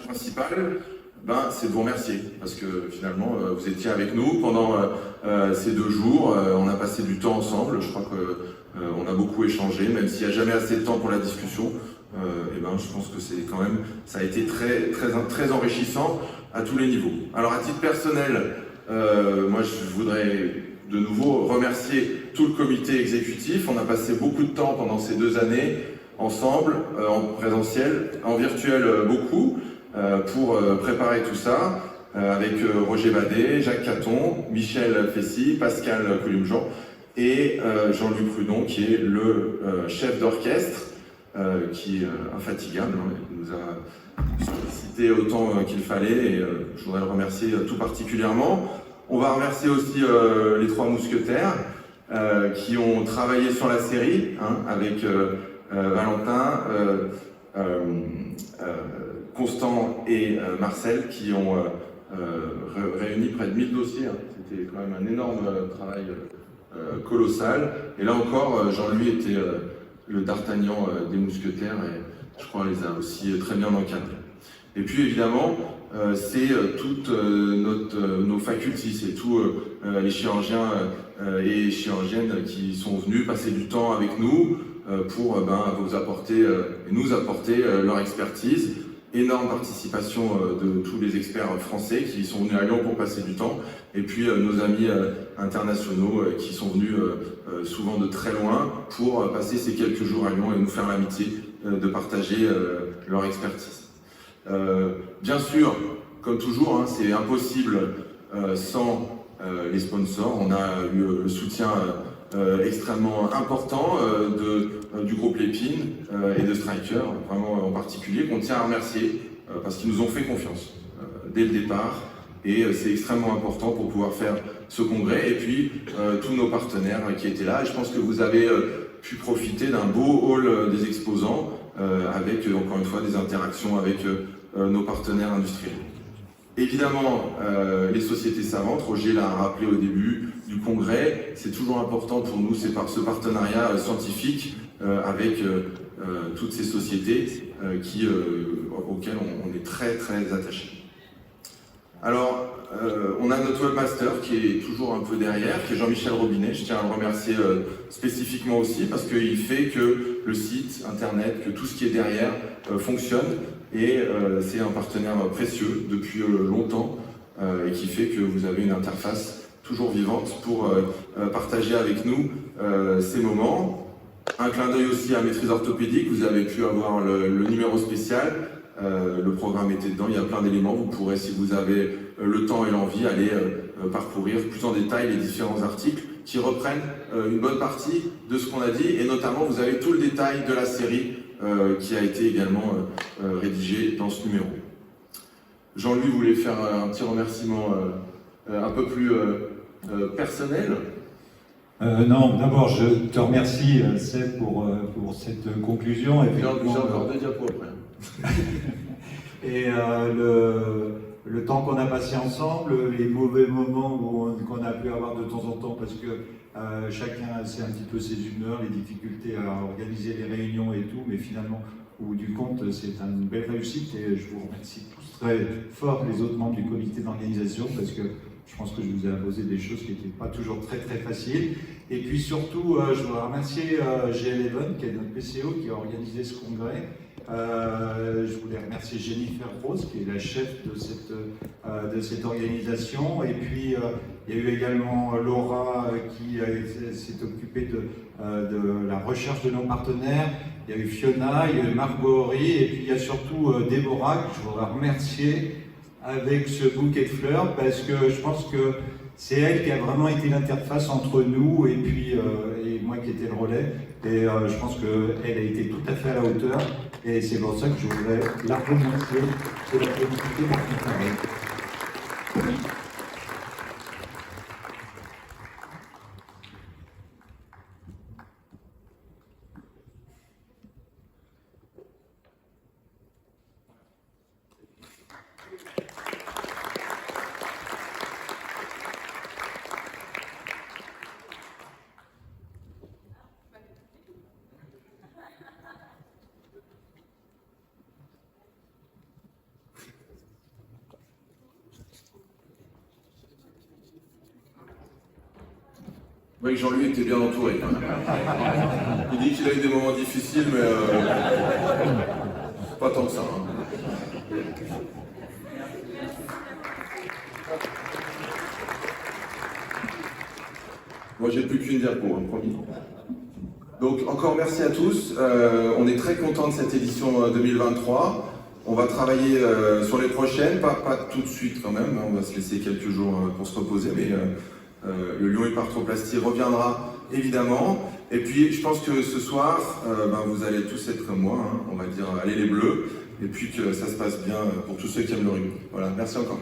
principal, c'est de vous remercier, parce que finalement, vous étiez avec nous pendant ces 2 jours, on a passé du temps ensemble, je crois qu'on a beaucoup échangé, même s'il n'y a jamais assez de temps pour la discussion, je pense que c'est quand même, ça a été très enrichissant à tous les niveaux. Alors à titre personnel, moi je voudrais de nouveau remercier tout le comité exécutif. On a passé beaucoup de temps pendant ces 2 années ensemble, en présentiel, en virtuel beaucoup, pour préparer tout ça, avec Roger Badet, Jacques Caton, Michel Fessy, Pascal Columjean et Jean-Luc Prudon, qui est le chef d'orchestre, qui est infatigable, hein, il nous a sollicité autant qu'il fallait, et je voudrais le remercier tout particulièrement. On va remercier aussi les 3 mousquetaires qui ont travaillé sur la série, hein, avec Valentin, Constant et Marcel, qui ont réuni près de 1000 dossiers. Hein. C'était quand même un énorme travail colossal. Et là encore, Jean-Louis était le D'Artagnan des mousquetaires, et je crois les a aussi très bien encadrés. Et puis évidemment, c'est toutes nos facultés, c'est tous les chirurgiens et chirurgiennes qui sont venus passer du temps avec nous pour vous apporter et nous apporter leur expertise. Énorme participation de tous les experts français qui sont venus à Lyon pour passer du temps, et puis nos amis internationaux qui sont venus souvent de très loin pour passer ces quelques jours à Lyon et nous faire l'amitié de partager leur expertise. Bien sûr, comme toujours, hein, c'est impossible sans les sponsors. On a eu le soutien extrêmement important du groupe Lépine et de Stryker, vraiment en particulier, qu'on tient à remercier parce qu'ils nous ont fait confiance dès le départ, et c'est extrêmement important pour pouvoir faire ce congrès, et puis tous nos partenaires qui étaient là, et je pense que vous avez pu profiter d'un beau hall des exposants avec encore une fois des interactions avec nos partenaires industriels. Évidemment, les sociétés savantes, Roger l'a rappelé au début du congrès, c'est toujours important pour nous, c'est par ce partenariat scientifique avec toutes ces sociétés auxquelles on est très attachés. Alors, on a notre webmaster qui est toujours un peu derrière, qui est Jean-Michel Robinet. Je tiens à le remercier spécifiquement aussi parce qu'il fait que le site internet, que tout ce qui est derrière fonctionne, et c'est un partenaire précieux depuis longtemps et qui fait que vous avez une interface toujours vivante pour partager avec nous ces moments. Un clin d'œil aussi à Maîtrise Orthopédique, vous avez pu avoir le numéro spécial. Le programme était dedans, il y a plein d'éléments. Vous pourrez, si vous avez le temps et l'envie, aller parcourir plus en détail les différents articles qui reprennent une bonne partie de ce qu'on a dit, et notamment vous avez tout le détail de la série qui a été également rédigé dans ce numéro. Jean-Louis voulait faire un petit remerciement un peu plus personnel. Non, d'abord je te remercie Seb pour cette conclusion. J'ai encore 2 diapos après. Et le temps qu'on a passé ensemble, les mauvais moments qu'on a pu avoir de temps en temps, parce que chacun sait un petit peu ses humeurs, les difficultés à organiser les réunions et tout, mais finalement, au bout du compte, c'est une belle réussite, et je vous remercie tous très fort, les autres membres du comité d'organisation, parce que je pense que je vous ai imposé des choses qui n'étaient pas toujours très faciles. Et puis surtout, je voudrais remercier GL11, qui est notre PCO, qui a organisé ce congrès. Je voulais remercier Jennifer Rose, qui est la chef de cette organisation. Et puis, il y a eu également Laura, qui s'est occupée de la recherche de nos partenaires. Il y a eu Fiona, il y a eu Margot Horry, et puis il y a surtout Déborah, que je voudrais remercier avec ce bouquet de fleurs, parce que je pense que c'est elle qui a vraiment été l'interface entre nous et puis et moi qui étais le relais. Et je pense qu'elle a été tout à fait à la hauteur. Et c'est pour ça que je voudrais la remercier de la qualité de son travail. Oui, Jean-Louis était bien entouré quand même. Il dit qu'il a eu des moments difficiles, mais pas tant que ça. Hein. Moi, j'ai plus qu'une diapo, hein, promis. Donc, encore merci à tous. On est très contents de cette édition 2023. On va travailler sur les prochaines, pas tout de suite quand même. On va se laisser quelques jours pour se reposer, mais le Lyon Hypertroplastie reviendra évidemment. Et puis, je pense que ce soir, vous allez tous être comme moi, hein, on va dire allez les bleus, et puis que ça se passe bien pour tous ceux qui aiment le rugby. Voilà, merci encore.